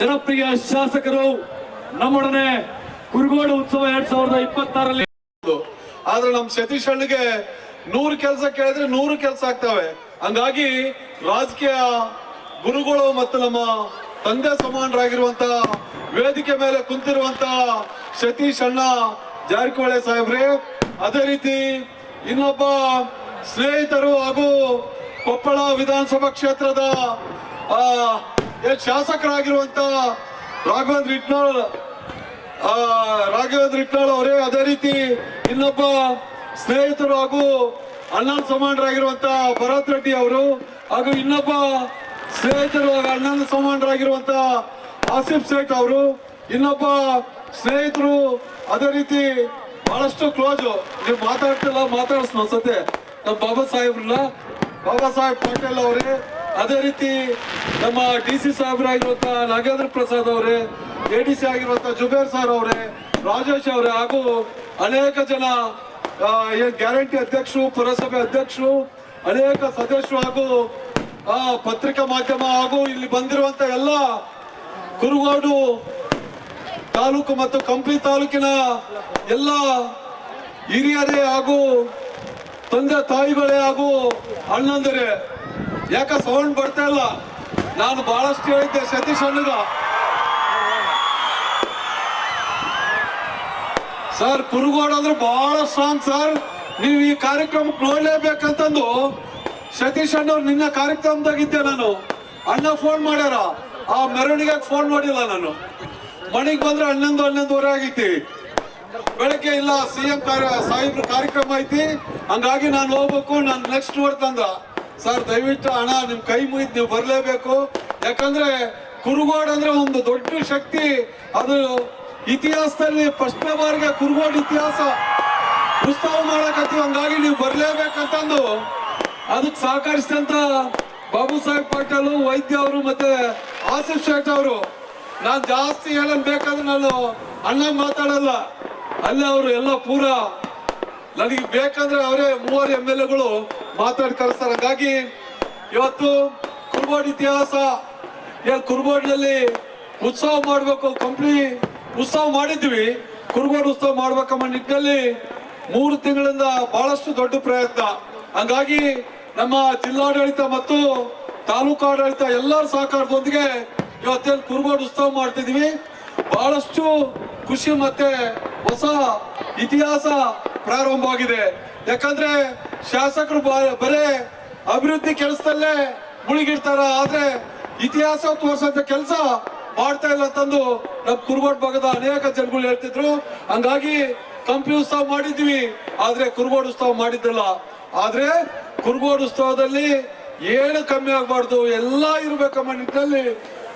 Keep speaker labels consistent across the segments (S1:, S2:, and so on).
S1: ಜನಪ್ರಿಯ ಶಾಸಕರು ನಮ್ಮೊಡನೆ ಕುರುಗೋಡು ಉತ್ಸವ 2026ರಲ್ಲಿ.
S2: ಆದ್ರೆ ನಮ್ ಸತೀಶ್ ಅಣ್ಣಗೆ 100 ಕೆಲಸ ಕೇಳಿದ್ರೆ 100 ಕೆಲಸ ಆಗ್ತವೆ. ಹಂಗಾಗಿ ರಾಜಕೀಯ ಗುರುಗಳು ಮತ್ತು ನಮ್ಮ ತಂದೆ ಸಮಾನರಾಗಿರುವಂತ ವೇದಿಕೆ ಮೇಲೆ ಕುಂತಿರುವಂತ ಸತೀಶ್ ಅಣ್ಣ ಜಾರಕಿಹೊಳಿ ಸಾಹೇಬ್ರೆ, ಅದೇ ರೀತಿ ಇನ್ನೊಬ್ಬ ಸ್ನೇಹಿತರು ಹಾಗೂ ಕೊಪ್ಪಳ ವಿಧಾನಸಭಾ ಕ್ಷೇತ್ರದ ಶಾಸಕರಾಗಿರುವಂತ ರಾಘವೇಂದ್ರ ಇಟ್ನಾಳ್ ಅವರೇ, ಅದೇ ರೀತಿ ಇನ್ನೊಬ್ಬ ಸ್ನೇಹಿತರು ಹಾಗೂ ಅಣ್ಣನ ಸಮಾನರಾಗಿರುವಂತ ಭರತ್ ರೆಡ್ಡಿ ಅವರು, ಹಾಗೂ ಇನ್ನೊಬ್ಬ ಸ್ನೇಹಿತರು ಅಣ್ಣನ ಸಮಾನರಾಗಿರುವಂತ ಆಸಿಫ್ ಸೇಠ್ ಅವರು, ಇನ್ನೊಬ್ಬ ಸ್ನೇಹಿತರು ಅದೇ ರೀತಿ ಬಹಳಷ್ಟು ಕ್ಲೋಸ್. ನೀವು ಮಾತಾಡಿಸ್ ಅನ್ಸತ್ತೆ ನಮ್ಮ ಬಾಬಾ ಸಾಹೇಬ್ ಪಾಟೀಲ್ ಅವರೇ, ಅದೇ ರೀತಿ ನಮ್ಮ DC ಸಾಹೇಬರಾಗಿರುವಂತ ನಾಗೇಂದ್ರ ಪ್ರಸಾದ್ ಅವರೇ, ADC ಆಗಿರುವಂತ ಜುಬೇರ್ ಸರ್ ಅವರೇ, ರಾಜೇಶ್ ಅವರೇ, ಹಾಗೂ ಅನೇಕ ಜನ ಗ್ಯಾರಂಟಿ ಅಧ್ಯಕ್ಷರು, ಪುರಸಭೆ ಅಧ್ಯಕ್ಷರು, ಅನೇಕ ಸದಸ್ಯರು ಹಾಗೂ ಪತ್ರಿಕಾ ಮಾಧ್ಯಮ ಹಾಗೂ ಇಲ್ಲಿ ಬಂದಿರುವಂತ ಎಲ್ಲ ಕುರುಗೋಡು ತಾಲೂಕು ಮತ್ತು ಕಂಪ್ಲಿ ತಾಲೂಕಿನ ಎಲ್ಲ ಹಿರಿಯರೇ ಹಾಗೂ ತಂದೆ ತಾಯಿಗಳೇ ಹಾಗೂ ಅಣ್ಣಂದಿರೇ, ಯಾಕ ಸೌಂಡ್ ಬರ್ತಾ ಇಲ್ಲ? ನಾನು ಬಹಳಷ್ಟು ಹೇಳಿದ್ದೆ ಸತೀಶ್ ಅಣ್ಣಗ, ಸರ್ ಕುರುಗೋಡು ಅಂದ್ರೆ ಬಹಳ ಸ್ಟ್ರಾಂಗ್ ಸರ್, ನೀವು ಈ ಕಾರ್ಯಕ್ರಮಕ್ಕೆ ನೋಡ್ಲೇಬೇಕಂತಂದು ಸತೀಶ್ ಅಣ್ಣವ್ರು ನಿನ್ನ ಕಾರ್ಯಕ್ರಮದಾಗಿದ್ದೆ. ನಾನು ಅಣ್ಣ ಫೋನ್ ಮಾಡ್ಯಾರ, ಆ ಮೆರವಣಿಗೆ ಫೋನ್ ಮಾಡಿಲ್ಲ. ನಾನು ಮನೆಗೆ ಬಂದ್ರೆ 11:30 ಆಗೈತಿ, ಬೆಳಗ್ಗೆ ಇಲ್ಲ CM ಸಾಹೇಬ್ರ ಕಾರ್ಯಕ್ರಮ ಐತಿ, ಹಂಗಾಗಿ ನಾನು ಹೋಗ್ಬೇಕು, ನಾನು ನೆಕ್ಸ್ಟ್ ನೋಡ್ತಂದ. ಸರ್ ದಯವಿಟ್ಟು ಅಣ್ಣ ನಿಮ್ ಕೈ ಮುಗಿದ್ ನೀವು ಬರ್ಲೇಬೇಕು, ಯಾಕಂದ್ರೆ ಕುರುಗೋಡು ಅಂದ್ರೆ ಒಂದು ದೊಡ್ಡ ಶಕ್ತಿ. ಅದು ಇತಿಹಾಸದಲ್ಲಿ ಫಸ್ಟ್ ಬಾರಿಗೆ ಕುರುಗೋಡು ಇತಿಹಾಸ ಉತ್ಸವ ಮಾಡಕತ್ತೀವಿ, ಹಂಗಾಗಿ ನೀವು ಬರ್ಲೇಬೇಕಂತಂದು ಅದಕ್ಕೆ ಸಹಕರಿಸಿದಂತ ಬಾಬು ಸಾಹೇಬ್ ಪಾಟೀಲ್, ವೈದ್ಯ ಅವರು ಮತ್ತೆ ಆಸಿಫ್ ಶೇಖ್ ಅವರು. ನಾನು ಜಾಸ್ತಿ ಹೇಳನ್ ಬೇಕಾದ್ರೆ ನಾನು ಅಣ್ಣ ಮಾತಾಡಲ್ಲ, ಅಲ್ಲೇ ಅವರು ಎಲ್ಲ ಪೂರ ನನಗೆ ಬೇಕಂದ್ರೆ ಅವರೇ 3 MLAಗಳು ಮಾತಾಡಿ ಕಳಿಸ್ತಾರೆ. ಹಾಗಾಗಿ ಇವತ್ತು ಕುರುಗೋಡು ಇತಿಹಾಸ, ಕುರುಗೋಡಿನಲ್ಲಿ ಉತ್ಸವ ಮಾಡಬೇಕು, ಕಂಪ್ಲೀಟ್ ಉತ್ಸವ ಮಾಡಿದ್ವಿ, ಕುರುಗೋಡು ಉತ್ಸವ ಮಾಡ್ಬೇಕಮ್ಮ ನಿಟ್ಟಿನಲ್ಲಿ 3 ತಿಂಗಳಿಂದ ಬಹಳಷ್ಟು ದೊಡ್ಡ ಪ್ರಯತ್ನ. ಹಂಗಾಗಿ ನಮ್ಮ ಜಿಲ್ಲಾಡಳಿತ ಮತ್ತು ತಾಲೂಕು ಆಡಳಿತ ಎಲ್ಲರ ಸಹಕಾರದೊಂದಿಗೆ ಇವತ್ತೇನು ಕುರುಗೋಡು ಉತ್ಸವ ಮಾಡ್ತಿದ್ವಿ. ಬಹಳಷ್ಟು ಖುಷಿ ಮತ್ತೆ ಹೊಸ ಇತಿಹಾಸ ಪ್ರಾರಂಭವಾಗಿದೆ. ಯಾಕಂದ್ರೆ ಶಾಸಕರು ಬರೇ ಅಭಿವೃದ್ಧಿ ಕೆಲಸದಲ್ಲೇ ಮುಳುಗಿರ್ತಾರ, ಆದ್ರೆ ಇತಿಹಾಸ ತೋರ್ಸಂತ ಕೆಲಸ ಮಾಡ್ತಾ ಇಲ್ಲ ಅಂತಂದು ನಮ್ಮ ಕುರುಗೋಡು ಭಾಗದ ಅನೇಕ ಜನಗಳು ಹೇಳ್ತಿದ್ರು. ಹಂಗಾಗಿ ಕಂಪ್ಲಿ ಉತ್ಸವ ಮಾಡಿದ್ವಿ, ಆದ್ರೆ ಕುರುಗೋಡು ಉತ್ಸವ ಮಾಡಿದ್ದಿಲ್ಲ. ಆದ್ರೆ ಕುರುಗೋಡು ಉತ್ಸವದಲ್ಲಿ ಏನು ಕಮ್ಮಿ ಆಗ್ಬಾರ್ದು, ಎಲ್ಲ ಇರ್ಬೇಕಮ್ಮ ನಿಟ್ಟಿನಲ್ಲಿ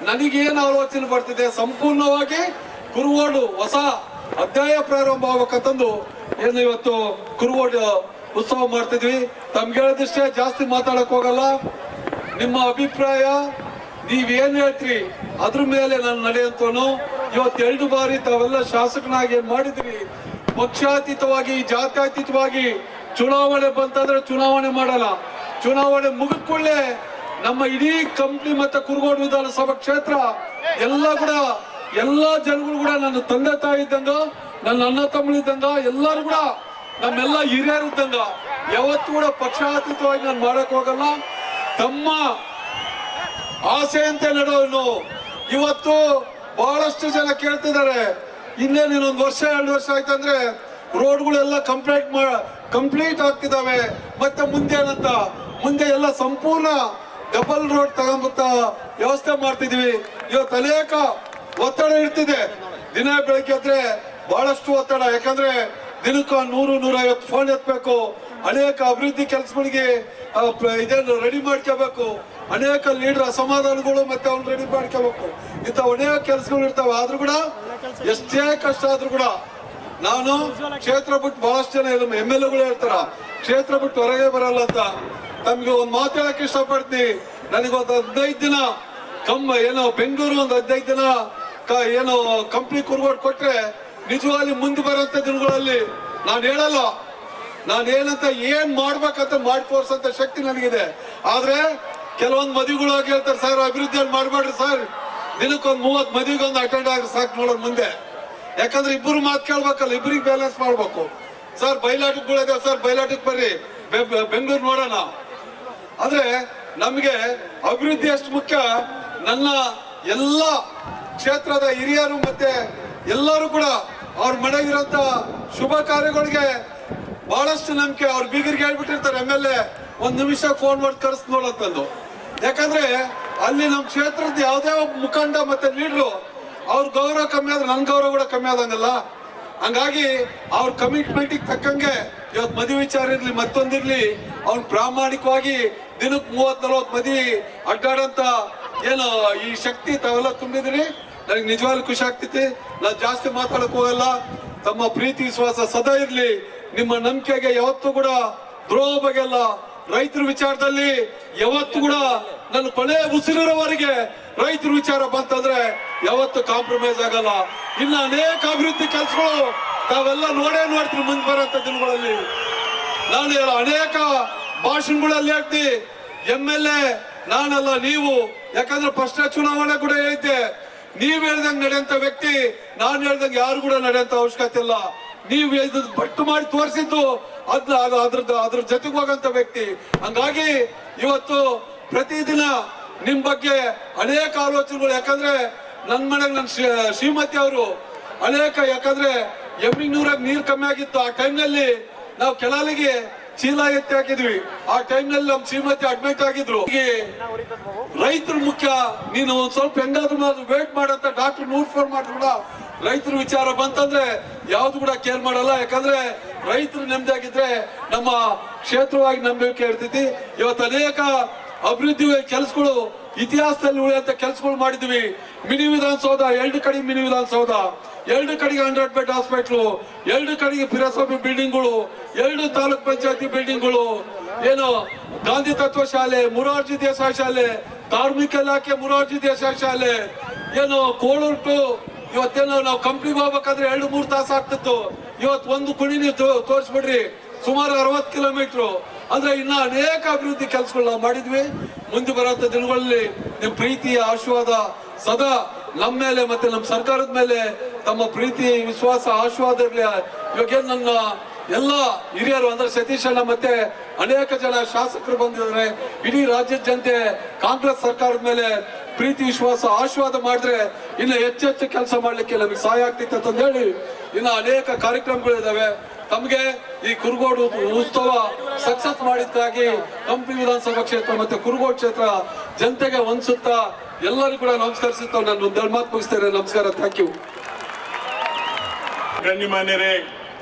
S2: ನನಗೇನು ಆಲೋಚನೆ ಬರ್ತಿದೆ, ಸಂಪೂರ್ಣವಾಗಿ ಕುರುಗೋಡು ಹೊಸ ಅಧ್ಯಾಯ ಪ್ರಾರಂಭ ಆಗ್ಬೇಕಂತಂದು ಏನು ಇವತ್ತು ಕುರುಗೋಡು ಉತ್ಸವ ಮಾಡ್ತಿದ್ವಿ. ತಮ್ಗೆ ಹೇಳಿದಷ್ಟೇ, ಜಾಸ್ತಿ ಮಾತಾಡಕ್ ಹೋಗಲ್ಲ. ನಿಮ್ಮ ಅಭಿಪ್ರಾಯ ನೀವೇನ್ ಹೇಳ್ತೀರಿ ಅದ್ರ ಮೇಲೆ ನಾನು ನಡೆಯಂತವನು. ಇವತ್ತು 2 ಬಾರಿ ತಾವೆಲ್ಲ ಶಾಸಕನಾಗಿ ಏನ್ ಮಾಡಿದ್ರಿ, ಪಕ್ಷಾತೀತವಾಗಿ ಜಾತ್ಯತೀತವಾಗಿ ಚುನಾವಣೆ ಬಂತಂದ್ರೆ ಚುನಾವಣೆ ಮಾಡಲ್ಲ. ಚುನಾವಣೆ ಮುಗಿದ್ಕೊಳ್ಳೆ ನಮ್ಮ ಇಡೀ ಕಂಪ್ಲಿ ಮತ್ತೆ ಕುರುಗೋಡು ವಿಧಾನಸಭಾ ಕ್ಷೇತ್ರ ಎಲ್ಲ ಜನಗಳು ಕೂಡ ನನ್ನ ತಂದೆ ತಾಯಿ ಇದ್ದಂಗ, ನನ್ನ ಅಣ್ಣ ತಮ್ಮಳಿದ್ದಂಗ, ಎಲ್ಲರೂ ಕೂಡ ನಮ್ಮೆಲ್ಲ ಹಿರಿಯರು ಇದ್ದಂಗ. ಯಾವತ್ತು ಕೂಡ ಪಕ್ಷಾತೀತವಾಗಿ ನಾನು ಮಾಡಕ್ ಹೋಗಲ್ಲ. ತಮ್ಮ ಆಸೆಯಂತೆ ನಡೆಯೋನು. ಇವತ್ತು ಬಹಳಷ್ಟು ಜನ ಕೇಳ್ತಿದ್ದಾರೆ, ಇನ್ನೇನು 1 ವರ್ಷ 2 ವರ್ಷ ಆಯ್ತಂದ್ರೆ ರೋಡ್ಗಳೆಲ್ಲ ಕಂಪ್ಲೀಟ್ ಆಗ್ತಿದಾವೆ, ಮತ್ತೆ ಮುಂದೆ ಎಲ್ಲ ಸಂಪೂರ್ಣ ಡಬಲ್ ರೋಡ್ ತಗೊಂಬತ್ತ ವ್ಯವಸ್ಥೆ ಮಾಡ್ತಿದೀವಿ. ಇವತ್ತು ಅನೇಕ ಒತ್ತಡ ಇರ್ತಿದೆ. ದಿನ ಬೆಳಗ್ಗೆ ಆದ್ರೆ ಬಹಳಷ್ಟು ಒತ್ತಡ, ಯಾಕಂದ್ರೆ ದಿನಕ್ಕೆ 100-150 ಫೋನ್ ಎತ್ತಬೇಕು. ಅನೇಕ ಅಭಿವೃದ್ಧಿ ಕೆಲಸಗಳಿಗೆ ಇದನ್ನು ರೆಡಿ ಮಾಡ್ಕೋಬೇಕು. ಅನೇಕ ಲೀಡರ್ ಅಸಮಾಧಾನಗಳು ಮತ್ತೆ ಅವ್ನು ರೆಡಿ ಮಾಡ್ಕೋಬೇಕು. ಇಂಥ ಅನೇಕ ಕೆಲಸಗಳು ಇರ್ತಾವೆ. ಆದ್ರೂ ಕೂಡ ಎಷ್ಟೇ ಕಷ್ಟ ಆದ್ರೂ ಕೂಡ ನಾನು ಕ್ಷೇತ್ರ ಬಿಟ್ಟು ಬಹಳಷ್ಟು ಜನ MLAಗಳು ಹೇಳ್ತಾರ ಕ್ಷೇತ್ರ ಬಿಟ್ಟು ಹೊರಗೆ ಬರಲ್ಲ ಅಂತ. ನಮ್ಗೆ ಒಂದ್ ಮಾತು ಹೇಳಕ್ ಇಷ್ಟಪಡ್ತೀನಿ. ನನಗೊಂದು 15 ದಿನ ಏನೋ ಬೆಂಗಳೂರು ಒಂದು 15 ದಿನ ಏನೋ ಕಂಪ್ನಿ ಕುರುಗೋಡು ಕೊಟ್ರೆ ನಿಜವಾಗಿ ಮುಂದೆ ಬರೋಂಥ ದಿನಗಳಲ್ಲಿ ನಾನು ಹೇಳಲ್ಲ, ನಾನು ಏನಂತ ಏನ್ ಮಾಡ್ಬೇಕಂತ ಮಾಡಿ ತೋರ್ಸಂತ ಶಕ್ತಿ ನನಗಿದೆ. ಆದ್ರೆ ಕೆಲವೊಂದು ಮದುವೆಗಳು ಹೇಳ್ತಾರೆ, ಸರ್ ಅಭಿವೃದ್ಧಿಯಲ್ಲಿ ಮಾಡ್ಬೇಡ್ರಿ ಸರ್, ದಿನಕ್ಕೊಂದು 30 ಮದುವೆಗೊಂದು ಅಟೆಂಡ್ ಆಗಿ ಸಾಕು ನೋಡೋಣ ಮುಂದೆ. ಯಾಕಂದ್ರೆ ಇಬ್ಬರು ಮಾತು ಕೇಳ್ಬೇಕಲ್ಲ, ಇಬ್ಬರಿಗೆ ಬ್ಯಾಲೆನ್ಸ್ ಮಾಡ್ಬೇಕು. ಸರ್ ಬಯಲಾಟಗಳಿದೆ, ಸರ್ ಬಯಲಾಟಕ್ಕೆ ಬರ್ರಿ, ಬೆಂಗಳೂರು ನೋಡೋಣ. ಆದ್ರೆ ನಮ್ಗೆ ಅಭಿವೃದ್ಧಿ ಎಷ್ಟು ಮುಖ್ಯ, ನನ್ನ ಎಲ್ಲ ಕ್ಷೇತ್ರದ ಹಿರಿಯರು ಮತ್ತೆ ಎಲ್ಲರೂ ಕೂಡ ಅವ್ರ ಮನೆಗಿರೋಂತ ಶುಭ ಕಾರ್ಯಗಳಿಗೆ ಬಹಳಷ್ಟು ನಂಬಿಕೆ. ಅವ್ರ ಬೀಗರಿಗೆ ಹೇಳ್ಬಿಟ್ಟಿರ್ತಾರೆ MLA 1 ನಿಮಿಷ ಫೋನ್ ಮಾಡಿ ಕರೆಸ್ ನೋಡಂತಂದು. ಯಾಕಂದ್ರೆ ಅಲ್ಲಿ ನಮ್ಮ ಕ್ಷೇತ್ರದ ಯಾವುದೇ ಒಬ್ಬ ಮುಖಂಡ ಮತ್ತೆ ಲೀಡ್ರು ಅವ್ರ ಗೌರವ ಕಮ್ಮಿ ಆದ್ರೆ ನನ್ನ ಗೌರವ ಕೂಡ ಕಮ್ಮಿ ಆದಂಗಲ್ಲ. ಹಂಗಾಗಿ ಅವ್ರ ಕಮಿಟ್ಮೆಂಟಿಗೆ ತಕ್ಕಂಗೆ ಇವತ್ತು ಮದುವೆ ವಿಚಾರ ಇರ್ಲಿ ಮತ್ತೊಂದಿರ್ಲಿ, ಅವ್ನು ಪ್ರಾಮಾಣಿಕವಾಗಿ ದಿನಕ್ಕೆ 30-40 ಮದುವೆ ಅಡ್ಡಾಡಂತ ಏನು ಈ ಶಕ್ತಿ ತಾವೆಲ್ಲ ತುಂಬಿದ್ರಿ. ನನಗೆ ನಿಜವಾಗ್ಲೂ ಖುಷಿ ಆಗ್ತೈತಿ. ನಾನು ಜಾಸ್ತಿ ಮಾತಾಡಕ್ ಹೋಗಲ್ಲ. ತಮ್ಮ ಪ್ರೀತಿ ವಿಶ್ವಾಸ ಸದಾ ಇರ್ಲಿ. ನಿಮ್ಮ ನಂಬಿಕೆಗೆ ಯಾವತ್ತೂ ಕೂಡ ದ್ರೋಹ ಬಗೆಲ್ಲ. ರೈತರ ವಿಚಾರದಲ್ಲಿ ಯಾವತ್ತು ಕೂಡ ನನ್ನ ಕೊನೆ ಉಸಿರಿರೋವರೆಗೆ ರೈತರ ವಿಚಾರ ಬಂತಂದ್ರೆ ಯಾವತ್ತು ಕಾಂಪ್ರಮೈಸ್ ಆಗಲ್ಲ. ಇನ್ನು ಅನೇಕ ಅಭಿವೃದ್ಧಿ ಕೆಲಸಗಳು ತಾವೆಲ್ಲ ನೋಡ್ತೀವಿ ಮುಂದೆ ಬರೋಂಥ ದಿನಗಳಲ್ಲಿ. ನಾನು ಅನೇಕ ಭಾಷಣಗಳಲ್ಲಿ ಹೇಳ್ತಿ, MLA ನಾನಲ್ಲ ನೀವು. ಯಾಕಂದ್ರೆ ಫಸ್ಟ್ ಚುನಾವಣೆ ಕೂಡ ಐತೆ. ನೀವ್ ಹೇಳ್ದಂಗೆ ನಡೆಯಂತ ವ್ಯಕ್ತಿ, ನಾನು ಹೇಳ್ದಂಗೆ ಯಾರು ಕೂಡ ನಡೆಯಂತ ಅವಶ್ಯಕತೆ ಇಲ್ಲ. ನೀವು ಬಟ್ಟು ಮಾಡಿ ತೋರಿಸಿದ್ದು ಅದ್ರ ಜೊತೆಗೆ ಹೋಗಂತ ವ್ಯಕ್ತಿ. ಹಂಗಾಗಿ ಇವತ್ತು ಪ್ರತಿದಿನ ನಿಮ್ ಬಗ್ಗೆ ಅನೇಕ ಆಲೋಚನೆಗಳು. ಯಾಕಂದ್ರೆ ನನ್ ಮನೆಗೆ ನನ್ನ ಶ್ರೀಮತಿ ಅವರು ಅನೇಕ, ಯಾಕಂದ್ರೆ ಎಮ್ಮಿಂಗ್ನೂರಾಗ ನೀರ್ ಕಮ್ಮಿ ಆಗಿತ್ತು. ಆ ಟೈಮ್ನಲ್ಲಿ ನಾವು ಕೆಳಲಿಗೆ ಚೀಲ ಎತ್ತಿ ಹಾಕಿದ್ವಿ. ಆ ಟೈಮ್ನಲ್ಲಿ ನಮ್ ಶ್ರೀಮತಿ ಅಡ್ಮಿಟ್ ಆಗಿದ್ರು. ರೈತರು ಮುಖ್ಯ, ನೀನು ಒಂದ್ ಸ್ವಲ್ಪ ಹೆಂಗಾದ್ರೂ ವೇಟ್ ಮಾಡಂತ ಡಾಕ್ಟರ್ 100 ಫೋನ್ ಮಾಡಿದ್ರು ಕೂಡ ರೈತರ ವಿಚಾರ ಬಂತಂದ್ರೆ ಯಾವ್ದು ಕೂಡ ಕೇರ್ ಮಾಡಲ್ಲ. ಯಾಕಂದ್ರೆ ರೈತರು ನೆಮ್ಮದಿ ಆಗಿದ್ರೆ ನಮ್ಮ ಕ್ಷೇತ್ರವಾಗಿ ನಂಬಿಕೆ ಇರ್ತೈತಿ. ಇವತ್ತು ಅನೇಕ ಅಭಿವೃದ್ಧಿ ಕೆಲಸಗಳು ಇತಿಹಾಸದಲ್ಲಿ ಉಳಿಯಂತ ಕೆಲಸಗಳು ಮಾಡಿದ್ವಿ. ಮಿನಿ ವಿಧಾನಸೌಧ, 2 ಕಡೆ ಮಿನಿ ವಿಧಾನಸೌಧ, 2 ಕಡೆಗೆ 100 ಬೆಡ್ ಹಾಸ್ಪಿಟ್ಲು, 2 ಕಡೆಗೆ ಪುರಸಭೆ ಬಿಲ್ಡಿಂಗ್ಗಳು, 2 ತಾಲೂಕ್ ಪಂಚಾಯತಿ ಬಿಲ್ಡಿಂಗ್ಗಳು, ಏನು ಗಾಂಧಿ ತತ್ವ ಶಾಲೆ, ಮುರಾರ್ಜಿ ದೇಸಾಯಿ ಶಾಲೆ, ಕಾರ್ಮಿಕ ಇಲಾಖೆ ಮುರಾರ್ಜಿ ದೇಸಾಯಿ ಶಾಲೆ, ಏನು ಕೋಳೂರು ಟು ಇವತ್ತೇನೋ ನಾವು ಕಂಪ್ನಿಗೆ ಹೋಗ್ಬೇಕಾದ್ರೆ 2-3 ತಾಸು ಆಗ್ತಿತ್ತು. ಇವತ್ತು ಒಂದು ಕುಣಿ ನೀವು ತೋರಿಸ್ಬಿಡ್ರಿ, ಸುಮಾರು 60 ಕಿಲೋಮೀಟರ್. ಅಂದ್ರೆ ಇನ್ನ ಅನೇಕ ಅಭಿವೃದ್ಧಿ ಕೆಲಸಗಳು ನಾವು ಮಾಡಿದ್ವಿ. ಮುಂದೆ ಬರುವಂತ ದಿನಗಳಲ್ಲಿ ನಿಮ್ ಪ್ರೀತಿಯ ಆಶೀರ್ವಾದ ಸದಾ ನಮ್ಮ ಮೇಲೆ ಮತ್ತೆ ನಮ್ಮ ಸರ್ಕಾರದ ಮೇಲೆ ತಮ್ಮ ಪ್ರೀತಿ ವಿಶ್ವಾಸ ಆಶೀರ್ವಾದ ಇರಲಿ. ಇವಾಗ ನನ್ನ ಎಲ್ಲ ಹಿರಿಯರು ಅಂದ್ರೆ ಸತೀಶ್ ಅಣ್ಣ ಮತ್ತೆ ಅನೇಕ ಜನ ಶಾಸಕರು ಬಂದಿದ್ದಾರೆ. ಇಡೀ ರಾಜ್ಯದ ಜನತೆ ಕಾಂಗ್ರೆಸ್ ಸರ್ಕಾರದ ಮೇಲೆ ಪ್ರೀತಿ ವಿಶ್ವಾಸ ಆಶೀರ್ವಾದ ಮಾಡಿದ್ರೆ ಇನ್ನು ಹೆಚ್ಚೆಚ್ಚು ಕೆಲಸ ಮಾಡ್ಲಿಕ್ಕೆ ನಮಗೆ ಸಹಾಯ ಆಗ್ತಿತ್ತು ಅಂತ ಹೇಳಿ ಇನ್ನು ಅನೇಕ ಕಾರ್ಯಕ್ರಮಗಳಿದಾವೆ. ತಮಗೆ ಈ ಕುರುಗೋಡು ಉತ್ಸವ ಸಕ್ಸಸ್ ಮಾಡಿದ್ದಾಗಿ ಕಂಪ್ಲಿ ವಿಧಾನಸಭಾ ಕ್ಷೇತ್ರ ಮತ್ತೆ ಕುರುಗೋಡು ಕ್ಷೇತ್ರ ಜನತೆಗೆ ಹೊಂದಿಸುತ್ತಾ ಎಲ್ಲರಿಗೂ ಕೂಡ ನಮಸ್ಕರಿಸುತ್ತಾ ನಾನು ಒಂದು ಮಾತು ಮುಗಿಸ್ತೇನೆ. ನಮಸ್ಕಾರ, ಥ್ಯಾಂಕ್ ಯು.
S3: ಗಣ್ಯಮಾನ್ಯರೇ,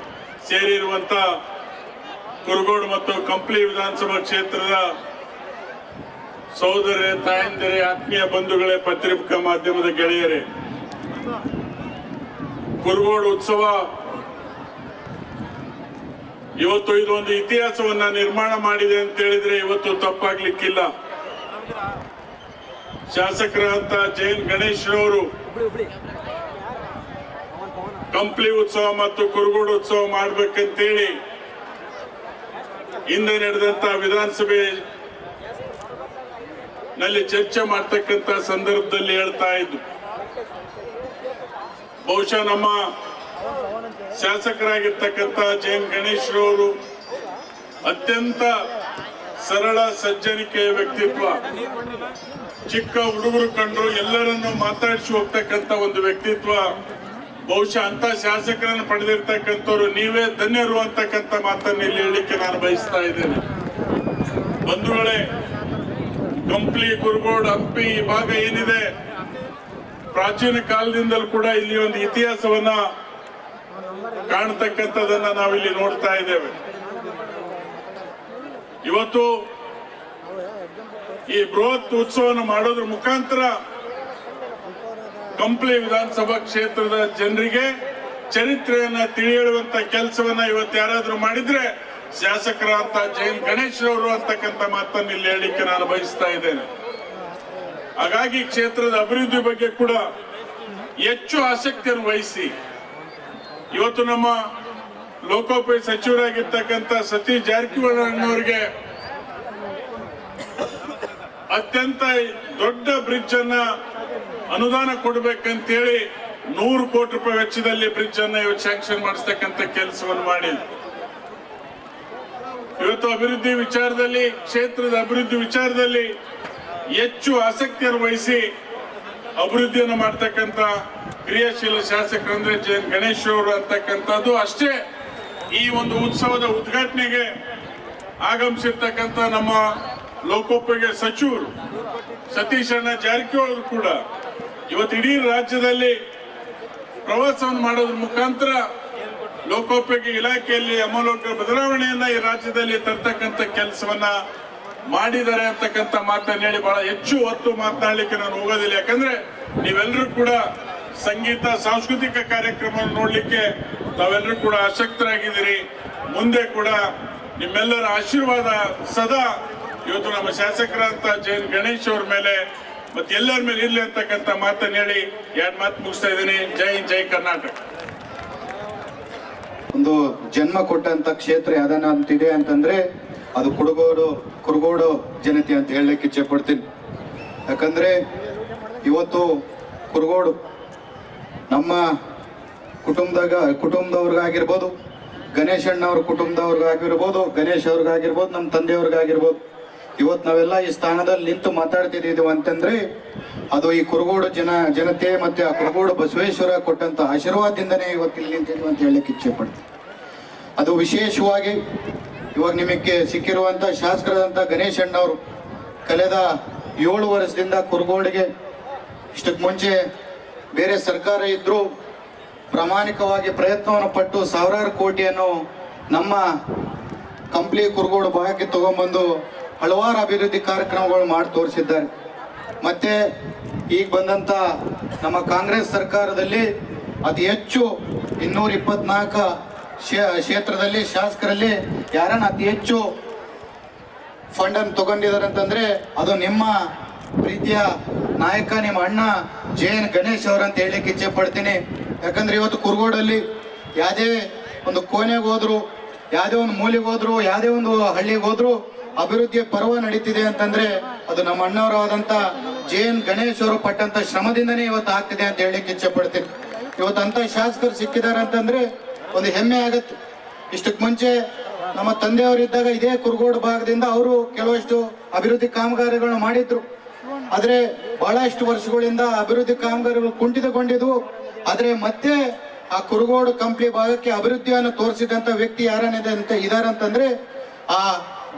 S3: ಸೇರಿರುವಂತ ಕುರುಗೋಡು ಮತ್ತು ಕಂಪ್ಲಿ ವಿಧಾನಸಭಾ ಕ್ಷೇತ್ರದ ಸಹೋದರರೇ, ತಾಯಂದಿರೇ, ಆತ್ಮೀಯ ಬಂಧುಗಳೇ, ಪತ್ರಿಕಾ ಮಾಧ್ಯಮದ ಗೆಳೆಯರೇ, ಕುರುಗೋಡು ಉತ್ಸವ ಇವತ್ತು ಇದೊಂದು ಇತಿಹಾಸವನ್ನ ನಿರ್ಮಾಣ ಮಾಡಿದೆ ಅಂತ ಹೇಳಿದ್ರೆ ಇವತ್ತು ತಪ್ಪಾಗ್ಲಿಕ್ಕಿಲ್ಲ. ಶಾಸಕರಾದಂತ ಜೈನ್ ಗಣೇಶ್ ರವರು ಕಂಪ್ಲಿ ಉತ್ಸವ ಮತ್ತು ಕುರುಗೋಡು ಉತ್ಸವ ಮಾಡ್ಬೇಕಂತೇಳಿ ಹಿಂದೆ ನಡೆದಂತ ವಿಧಾನಸಭೆ ನಲ್ಲಿ ಚರ್ಚೆ ಮಾಡ್ತಕ್ಕಂತ ಸಂದರ್ಭದಲ್ಲಿ ಹೇಳ್ತಾ ಇದ್ದು, ಬಹುಶಃ ನಮ್ಮ ಶಾಸಕರಾಗಿರ್ತಕ್ಕಂಥ ಜೈನ್ ಗಣೇಶ್ ರವರು ಅತ್ಯಂತ ಸರಳ ಸಜ್ಜನಿಕೆಯ ವ್ಯಕ್ತಿತ್ವ. ಚಿಕ್ಕ ಹುಡುಗರು ಕಂಡ್ರು ಎಲ್ಲರನ್ನು ಮಾತಾಡಿಸಿ ಹೋಗ್ತಕ್ಕಂಥ ಒಂದು ವ್ಯಕ್ತಿತ್ವ. ಬಹುಶಃ ಅಂತ ಶಾಸಕರನ್ನು ಪಡೆದಿರ್ತಕ್ಕಂಥವ್ರು ನೀವೇ ಧನ್ಯರು ಅಂತಕ್ಕಂಥ ಮಾತನ್ನು ಇಲ್ಲಿ ಹೇಳಲಿಕ್ಕೆ ನಾನು ಬಯಸ್ತಾ ಇದ್ದೇನೆ. ಬಂಧುಗಳೇ, ಕಂಪ್ಲಿ, ಕುರುಗೋಡು, ಹಂಪಿ ಈ ಭಾಗ ಏನಿದೆ, ಪ್ರಾಚೀನ ಕಾಲದಿಂದಲೂ ಕೂಡ ಇಲ್ಲಿ ಒಂದು ಇತಿಹಾಸವನ್ನ ಕಾಣತಕ್ಕಂಥದನ್ನ ನಾವಿಲ್ಲಿ ನೋಡ್ತಾ ಇದ್ದೇವೆ. ಇವತ್ತು ಈ ಬೃಹತ್ ಉತ್ಸವವನ್ನು ಮಾಡೋದ್ರ ಮುಖಾಂತರ ಕಂಪ್ಲಿ ವಿಧಾನಸಭಾ ಕ್ಷೇತ್ರದ ಜನರಿಗೆ ಚರಿತ್ರೆಯನ್ನ ತಿಳಿಯುವಂತ ಕೆಲಸವನ್ನ ಇವತ್ತು ಯಾರಾದ್ರೂ ಮಾಡಿದ್ರೆ ಶಾಸಕರಾದಂತ ಜೈನ್ ಗಣೇಶ್ ಅವರು ಅಂತಕ್ಕಂಥ ಮಾತನ್ನು ಇಲ್ಲಿ ಹೇಳಲಿಕ್ಕೆ ನಾನು ಬಯಸ್ತಾ ಇದ್ದೇನೆ. ಹಾಗಾಗಿ ಕ್ಷೇತ್ರದ ಅಭಿವೃದ್ಧಿ ಬಗ್ಗೆ ಕೂಡ ಹೆಚ್ಚು ಆಸಕ್ತಿಯನ್ನು ವಹಿಸಿ ಇವತ್ತು ನಮ್ಮ ಲೋಕೋಪಯೋಗಿ ಸಚಿವರಾಗಿರ್ತಕ್ಕಂಥ ಸತೀಶ್ ಜಾರಕಿಹೊಳಿ ಅವರಿಗೆ ಅತ್ಯಂತ ದೊಡ್ಡ ಬ್ರಿಡ್ಜ್ ಅನ್ನ ಅನುದಾನ ಕೊಡ್ಬೇಕಂತೇಳಿ 100 ಕೋಟಿ ರೂಪಾಯಿ ವೆಚ್ಚದಲ್ಲಿ ಬ್ರಿಡ್ಜ್ ಅನ್ನ ಇವತ್ತು ಸ್ಯಾಂಕ್ಷನ್ ಮಾಡಿಸ್ತಕ್ಕಂಥ ಕೆಲಸವನ್ನು ಮಾಡಿ ಇವತ್ತು ಅಭಿವೃದ್ಧಿ ವಿಚಾರದಲ್ಲಿ, ಕ್ಷೇತ್ರದ ಅಭಿವೃದ್ಧಿ ವಿಚಾರದಲ್ಲಿ ಹೆಚ್ಚು ಆಸಕ್ತಿಯನ್ನು ವಹಿಸಿ ಅಭಿವೃದ್ಧಿಯನ್ನು ಮಾಡ್ತಕ್ಕಂಥ ಕ್ರಿಯಾಶೀಲ ಶಾಸಕರಂದ್ರೆ ಜೆ.ಎನ್. ಗಣೇಶ್ ಅವರು ಅಂತಕ್ಕಂಥದ್ದು ಅಷ್ಟೇ. ಈ ಒಂದು ಉತ್ಸವದ ಉದ್ಘಾಟನೆಗೆ ಆಗಮಿಸಿರ್ತಕ್ಕಂಥ ನಮ್ಮ ಲೋಕೋಪಯೋಗಿ ಸಚಿವರು ಸತೀಶ್ ಅಣ್ಣ ಜಾರಕಿಹೊಳಿ ಕೂಡ ಇವತ್ತು ಇಡೀ ರಾಜ್ಯದಲ್ಲಿ ಪ್ರವಾಸವನ್ನು ಮಾಡೋದ್ರ ಮುಖಾಂತರ ಲೋಕೋಪಯೋಗಿ ಇಲಾಖೆಯಲ್ಲಿ ಅಮೂಲಾಗ್ರ ಬದಲಾವಣೆಯನ್ನ ಈ ರಾಜ್ಯದಲ್ಲಿ ತರ್ತಕ್ಕಂಥ ಕೆಲಸವನ್ನ ಮಾಡಿದ್ದಾರೆ ಅಂತಕ್ಕಂಥ ಮಾತನ್ನ ಹೇಳಿ ಬಹಳ ಹೆಚ್ಚು ಹೊತ್ತು ಮಾತನಾಡಲಿಕ್ಕೆ ನಾನು ಹೋಗೋದಿಲ್ಲ. ಯಾಕಂದ್ರೆ ನೀವೆಲ್ಲರೂ ಕೂಡ ಸಂಗೀತ ಸಾಂಸ್ಕೃತಿಕ ಕಾರ್ಯಕ್ರಮವನ್ನು ನೋಡ್ಲಿಕ್ಕೆ ತಾವೆಲ್ಲರೂ ಕೂಡ ಆಸಕ್ತರಾಗಿದ್ದೀರಿ. ಮುಂದೆ ಕೂಡ ನಿಮ್ಮೆಲ್ಲರ ಆಶೀರ್ವಾದ ಸದಾ ಇವತ್ತು ನಮ್ಮ ಶಾಸಕರಂತ ಜೆ.ಎನ್. ಗಣೇಶ್ ಅವ್ರ ಮೇಲೆ ಮತ್ತೆ ಎಲ್ಲರ ಮೇಲೆ ಇರ್ಲಿ ಅಂತಕ್ಕಂಥ ಮಾತನ್ನ ಹೇಳಿ 2 ಮಾತು ಮುಗಿಸ್ತಾ ಇದ್ದೀನಿ. ಜೈ ಹಿಂದ್, ಜೈ ಕರ್ನಾಟಕ.
S4: ಒಂದು ಜನ್ಮ ಕೊಟ್ಟಂತ ಕ್ಷೇತ್ರ ಯಾವ್ದಾನ ಅಂತಿದೆ ಅಂತಂದ್ರೆ ಅದು ಕುರುಗೋಡು ಜನತೆ ಅಂತ ಹೇಳಲಿಕ್ಕೆ ಇಚ್ಛೆ ಪಡ್ತೀನಿ. ಯಾಕಂದ್ರೆ ಇವತ್ತು ಕುರುಗೋಡು ನಮ್ಮ ಕುಟುಂಬದವ್ರಿಗಾಗಿರ್ಬೋದು, ಗಣೇಶ್ ಅಣ್ಣವ್ರ ಕುಟುಂಬದವ್ರಿಗಾಗಿರ್ಬೋದು, ಗಣೇಶ್ ಅವ್ರಿಗಾಗಿರ್ಬೋದು, ನಮ್ಮ ತಂದೆಯವ್ರಿಗಾಗಿರ್ಬೋದು, ಇವತ್ತು ನಾವೆಲ್ಲ ಈ ಸ್ಥಾನದಲ್ಲಿ ನಿಂತು ಮಾತಾಡ್ತಿದ್ದೀವಿ ಅಂತಂದ್ರೆ ಅದು ಈ ಕುರುಗೋಡು ಜನತೆ ಮತ್ತೆ ಆ ಕುರುಗೋಡು ಬಸವೇಶ್ವರ ಕೊಟ್ಟಂತ ಆಶೀರ್ವಾದದಿಂದನೇ ಇವತ್ತು ಇಲ್ಲಿ ನಿಂತಿದ್ವಿ ಅಂತ ಹೇಳಲಿಕ್ಕೆ ಇಚ್ಛೆ ಪಡ್ತೀನಿ. ಅದು ವಿಶೇಷವಾಗಿ ಇವಾಗ ನಿಮಗೆ ಸಿಕ್ಕಿರುವಂತ ಶಾಸಕರಾದಂಥ ಗಣೇಶ್ ಅಣ್ಣವರು ಕಳೆದ 7 ವರ್ಷದಿಂದ ಕುರುಗೋಡಿಗೆ ಇಷ್ಟಕ್ಕೆ ಮುಂಚೆ ಬೇರೆ ಸರ್ಕಾರ ಇದ್ರೂ ಪ್ರಾಮಾಣಿಕವಾಗಿ ಪ್ರಯತ್ನವನ್ನು ಪಟ್ಟು ಸಾವಿರಾರು ಕೋಟಿಯನ್ನು ನಮ್ಮ ಕಂಪ್ಲಿ ಕುರುಗೋಡು ಭಾಗಕ್ಕೆ ತಗೊಂಡ್ಬಂದು ಹಲವಾರು ಅಭಿವೃದ್ಧಿ ಕಾರ್ಯಕ್ರಮಗಳು ಮಾಡಿ ತೋರಿಸಿದ್ದಾರೆ. ಮತ್ತೆ ಈಗ ಬಂದಂತ ನಮ್ಮ ಕಾಂಗ್ರೆಸ್ ಸರ್ಕಾರದಲ್ಲಿ ಅತಿ ಹೆಚ್ಚು 224 ಕ್ಷೇತ್ರದಲ್ಲಿ ಶಾಸಕರಲ್ಲಿ ಯಾರನ್ನ ಅತಿ ಹೆಚ್ಚು ಫಂಡ್ ಅನ್ನು ತಗೊಂಡಿದ್ದಾರೆ ಅಂತಂದ್ರೆ ಅದು ನಿಮ್ಮ ಪ್ರೀತಿಯ ನಾಯಕ, ನಿಮ್ಮ ಅಣ್ಣ ಜೆ.ಎನ್. ಗಣೇಶ್ ಅವರಂತ ಹೇಳಲಿಕ್ಕೆ ಇಚ್ಛೆ ಪಡ್ತೀನಿ. ಯಾಕಂದ್ರೆ ಇವತ್ತು ಕುರುಗೋಡಲ್ಲಿ ಯಾವುದೇ ಒಂದು ಕೋಣೆಗೆ ಹೋದ್ರು, ಯಾವುದೇ ಒಂದು ಮೂಲೆಗೆ ಹೋದ್ರು, ಯಾವುದೇ ಒಂದು ಹಳ್ಳಿಗೆ ಹೋದ್ರು ಅಭಿವೃದ್ಧಿಯ ಪರ್ವ ನಡೀತಿದೆ ಅಂತಂದ್ರೆ ಅದು ನಮ್ಮ ಅಣ್ಣವರಾದಂತ ಜೆ.ಎನ್. ಗಣೇಶ್ ಅವರು ಪಟ್ಟಂತ ಶ್ರಮದಿಂದನೇ ಇವತ್ತು ಆಗ್ತಿದೆ ಅಂತ ಹೇಳಲಿಕ್ಕೆ ಇಚ್ಛೆ ಪಡ್ತೀನಿ. ಇವತ್ತು ಅಂತ ಶಾಸಕರು ಸಿಕ್ಕಿದ್ದಾರೆ ಅಂತಂದ್ರೆ ಒಂದು ಹೆಮ್ಮೆ ಆಗತ್ತೆ. ಇಷ್ಟಕ್ಕೆ ಮುಂಚೆ ನಮ್ಮ ತಂದೆಯವರಿದ್ದಾಗ ಇದೇ ಕುರುಗೋಡು ಭಾಗದಿಂದ ಅವರು ಕೆಲವಷ್ಟು ಅಭಿವೃದ್ಧಿ ಕಾಮಗಾರಿಗಳನ್ನು ಮಾಡಿದ್ರು. ಆದ್ರೆ ಬಹಳಷ್ಟು ವರ್ಷಗಳಿಂದ ಅಭಿವೃದ್ಧಿ ಕಾಮಗಾರಿಗಳು ಕುಂಠಿತಗೊಂಡಿದ್ವು. ಆದ್ರೆ ಮತ್ತೆ ಆ ಕುರುಗೋಡು ಕಂಪ್ಲಿ ಭಾಗಕ್ಕೆ ಅಭಿವೃದ್ಧಿಯನ್ನು ತೋರಿಸಿದಂತ ವ್ಯಕ್ತಿ ಇದಾರೆ ಅಂತಂದ್ರೆ ಆ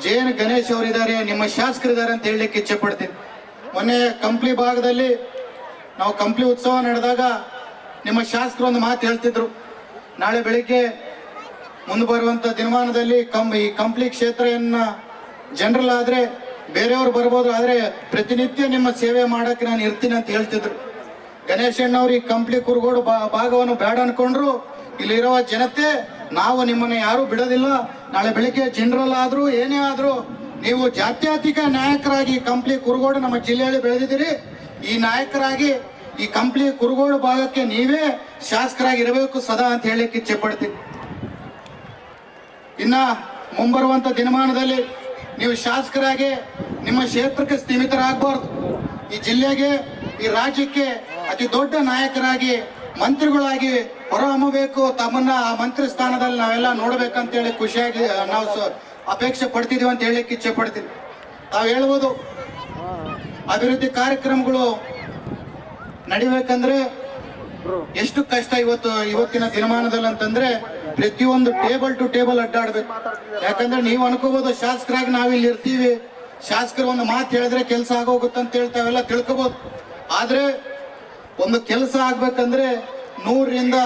S4: ಜೆ.ಎನ್. ಗಣೇಶ್ ಅವರು ಇದ್ದಾರೆ, ನಿಮ್ಮ ಶಾಸಕರಿದ್ದಾರೆ ಅಂತ ಹೇಳಲಿಕ್ಕೆ ಇಚ್ಛೆ ಪಡ್ತೀನಿ. ಮೊನ್ನೆ ಕಂಪ್ಲಿ ಭಾಗದಲ್ಲಿ ನಾವು ಕಂಪ್ಲಿ ಉತ್ಸವ ನಡೆದಾಗ ನಿಮ್ಮ ಶಾಸಕರು ಒಂದು ಮಾತು ಹೇಳ್ತಿದ್ರು, ನಾಳೆ ಬೆಳಿಗ್ಗೆ ಮುಂದೆ ಬರುವಂತ ದಿನಮಾನದಲ್ಲಿ ಈ ಕಂಪ್ಲಿ ಕ್ಷೇತ್ರವನ್ನ ಜನರಲ್ ಆದ್ರೆ ಬೇರೆಯವ್ರು ಬರ್ಬೋದು, ಆದ್ರೆ ಪ್ರತಿನಿತ್ಯ ನಿಮ್ಮ ಸೇವೆ ಮಾಡಕ್ಕೆ ನಾನು ಇರ್ತೀನಿ ಅಂತ ಹೇಳ್ತಿದ್ರು. ಗಣೇಶ್ ಅಣ್ಣವ್ರು ಈ ಕಂಪ್ಲಿ ಕುರುಗೋಡು ಭಾಗವನ್ನು ಬೇಡ ಅನ್ಕೊಂಡ್ರು. ಇಲ್ಲಿರುವ ಜನತೆ ನಾವು ನಿಮ್ಮನ್ನ ಯಾರು ಬಿಡೋದಿಲ್ಲ. ನಾಳೆ ಬೆಳಿಗ್ಗೆ ಜನರಲ್ ಆದ್ರೂ ಏನೇ ಆದ್ರೂ ನೀವು ಜಾತ್ಯತೀತ ನಾಯಕರಾಗಿ ಕಂಪ್ಲಿ ಕುರುಗೋಡು ನಮ್ಮ ಜಿಲ್ಲೆಯಲ್ಲಿ ಬೆಳೆದಿದ್ದೀರಿ. ಈ ನಾಯಕರಾಗಿ ಈ ಕಂಪ್ಲಿ ಕುರುಗೋಡು ಭಾಗಕ್ಕೆ ನೀವೇ ಶಾಸಕರಾಗಿ ಇರಬೇಕು ಸದಾ ಅಂತ ಹೇಳಲಿಕ್ಕೆ ಇಚ್ಛೆ ಪಡ್ತೀನಿ. ಇನ್ನ ಮುಂಬರುವಂತ ದಿನಮಾನದಲ್ಲಿ ನೀವು ಶಾಸಕರಾಗಿ ನಿಮ್ಮ ಕ್ಷೇತ್ರಕ್ಕೆ ಸೀಮಿತರಾಗಬಾರ್ದು. ಈ ಜಿಲ್ಲೆಗೆ, ಈ ರಾಜ್ಯಕ್ಕೆ ಅತಿ ದೊಡ್ಡ ನಾಯಕರಾಗಿ, ಮಂತ್ರಿಗಳಾಗಿ ಹೊರಹೊಮ್ಮಬೇಕು. ತಮ್ಮನ್ನ ಆ ಮಂತ್ರಿ ಸ್ಥಾನದಲ್ಲಿ ನಾವೆಲ್ಲ ನೋಡ್ಬೇಕಂತೇಳಿ ಖುಷಿಯಾಗಿ ನಾವು ಅಪೇಕ್ಷೆ ಪಡ್ತಿದೀವಿ ಅಂತ ಹೇಳಲಿಕ್ಕೆ ಇಚ್ಛೆ ಪಡ್ತೀವಿ. ತಾವು ಹೇಳ್ಬೋದು ಅಭಿವೃದ್ಧಿ ಕಾರ್ಯಕ್ರಮಗಳು ನಡಿಬೇಕಂದ್ರೆ ಎಷ್ಟು ಕಷ್ಟ ಇವತ್ತಿನ ದಿನಮಾನದಲ್ಲಿ ಅಂತಂದ್ರೆ ಪ್ರತಿಯೊಂದು ಟೇಬಲ್ ಟು ಟೇಬಲ್ ಅಡ್ಡಾಡ್ಬೇಕು. ಯಾಕಂದ್ರೆ ನೀವು ಅನ್ಕೋಬಹುದು ಶಾಸಕರಾಗಿ ನಾವಿಲ್ಲಿ ಇರ್ತೀವಿ, ಶಾಸಕರು ಒಂದು ಮಾತು ಹೇಳಿದ್ರೆ ಕೆಲಸ ಆಗೋಗುತ್ತಂತ ಹೇಳ್ತಾವೆಲ್ಲ ತಿಳ್ಕೊಬಹುದು. ಆದ್ರೆ ಒಂದು ಕೆಲಸ ಆಗ್ಬೇಕಂದ್ರೆ 100ರಿಂದ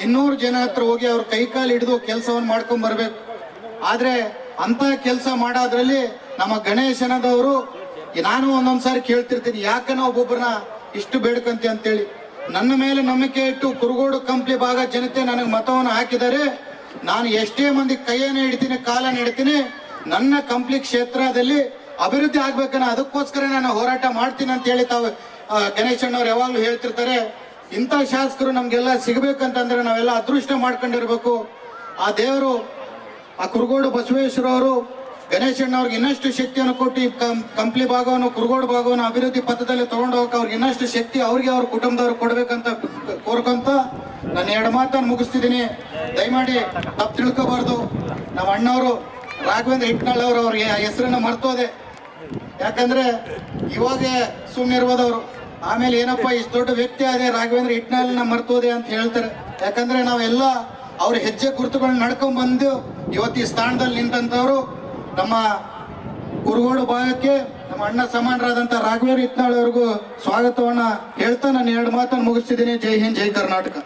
S4: 200 ಜನ ಹತ್ರ ಹೋಗಿ ಅವ್ರ ಕೈಕಾಲು ಹಿಡಿದು ಕೆಲಸವನ್ನು ಮಾಡ್ಕೊಂಡ್ ಬರ್ಬೇಕು. ಆದ್ರೆ ಅಂತ ಕೆಲಸ ಮಾಡೋದ್ರಲ್ಲಿ ನಮ್ಮ ಗಣೇಶನದವರು ನಾನು ಒಂದೊಂದ್ಸಾರಿ ಕೇಳ್ತಿರ್ತೀನಿ, ಯಾಕನ ಒಬ್ಬೊಬ್ಬರನ್ನ ಇಷ್ಟು ಬೇಡ್ಕಂತಿ ಅಂತೇಳಿ. ನನ್ನ ಮೇಲೆ ನಂಬಿಕೆ ಇಟ್ಟು ಕುರುಗೋಡು ಕಂಪ್ಲಿ ಭಾಗ ಜನತೆ ನನಗೆ ಮತವನ್ನು ಹಾಕಿದ್ದಾರೆ. ನಾನು ಎಷ್ಟೇ ಮಂದಿ ಕೈಯನ್ನು ಹಿಡ್ತೀನಿ, ಕಾಲನ್ನು ಹಿಡ್ತೀನಿ, ನನ್ನ ಕಂಪ್ಲಿ ಕ್ಷೇತ್ರದಲ್ಲಿ ಅಭಿವೃದ್ಧಿ ಆಗ್ಬೇಕನ್ನ ಅದಕ್ಕೋಸ್ಕರ ನಾನು ಹೋರಾಟ ಮಾಡ್ತೀನಿ ಅಂತ ಹೇಳಿ ತಾವು ಗಣೇಶಣ್ಣವ್ರು ಯಾವಾಗ್ಲೂ ಹೇಳ್ತಿರ್ತಾರೆ. ಇಂಥ ಶಾಸಕರು ನಮ್ಗೆಲ್ಲ ಸಿಗ್ಬೇಕಂತಂದ್ರೆ ನಾವೆಲ್ಲ ಅದೃಷ್ಟ ಮಾಡ್ಕೊಂಡಿರ್ಬೇಕು. ಆ ದೇವರು, ಆ ಕುರುಗೋಡು ಬಸವೇಶ್ವರ ಅವರು ಗಣೇಶ್ ಅಣ್ಣವ್ರಿಗೆ ಇನ್ನಷ್ಟು ಶಕ್ತಿಯನ್ನು ಕೊಟ್ಟು ಈ ಕಂಪ್ಲಿ ಭಾಗವನ್ನು ಕುರುಗೋಡು ಭಾಗವನ್ನು ಅಭಿವೃದ್ಧಿ ಪಥದಲ್ಲಿ ತಗೊಂಡು ಹೋಗಕ್ಕೆ ಅವ್ರಿಗೆ ಇನ್ನಷ್ಟು ಶಕ್ತಿ ಅವ್ರಿಗೆ ಅವ್ರ ಕುಟುಂಬದವ್ರು ಕೊಡ್ಬೇಕಂತ ಕೋರ್ಕೊಂತ ನಾನು 2 ಮಾತನ್ನು ಮುಗಿಸ್ತಿದ್ದೀನಿ. ದಯಮಾಡಿ ತಪ್ಪು ತಿಳ್ಕೋಬಾರ್ದು. ನಮ್ಮ ಅಣ್ಣವರು ರಾಘವೇಂದ್ರ ಹಿಟ್ನಾಳ್ ಅವರು ಅವ್ರಿಗೆ ಹೆಸರನ್ನ ಮರ್ತೋದೆ. ಯಾಕಂದ್ರೆ ಇವಾಗ ಸುಮ್ಮನೆ ಇರ್ಬೋದವ್ರು, ಆಮೇಲೆ ಏನಪ್ಪ ಇಷ್ಟು ದೊಡ್ಡ ವ್ಯಕ್ತಿ ಆದೆ ರಾಘವೇಂದ್ರ ಹಿಟ್ನಾಳ್ನ ಮರ್ತೋದೆ ಅಂತ ಹೇಳ್ತಾರೆ. ಯಾಕಂದ್ರೆ ನಾವೆಲ್ಲ ಅವ್ರ ಹೆಜ್ಜೆ ಗುರುತುಗಳನ್ನ ನಡ್ಕೊಂಡ್ ಬಂದು ಇವತ್ತು ಈ ಸ್ಥಾನದಲ್ಲಿ ನಿಂತಂತವ್ರು. ನಮ್ಮ ಕುರುಗೋಡು ಭಾಗಕ್ಕೆ ನಮ್ಮ ಅಣ್ಣ ಸಮಾನರಾದಂಥ ರಾಘವೇಂದ್ರ ಹಿಟ್ನಾಳ್ ಅವ್ರಿಗೂ ಸ್ವಾಗತವನ್ನ ಹೇಳ್ತಾ ನಾನು 2 ಮಾತನ್ನು ಮುಗಿಸ್ತಿದ್ದೀನಿ. ಜೈ ಹಿಂದ್, ಜೈ ಕರ್ನಾಟಕ.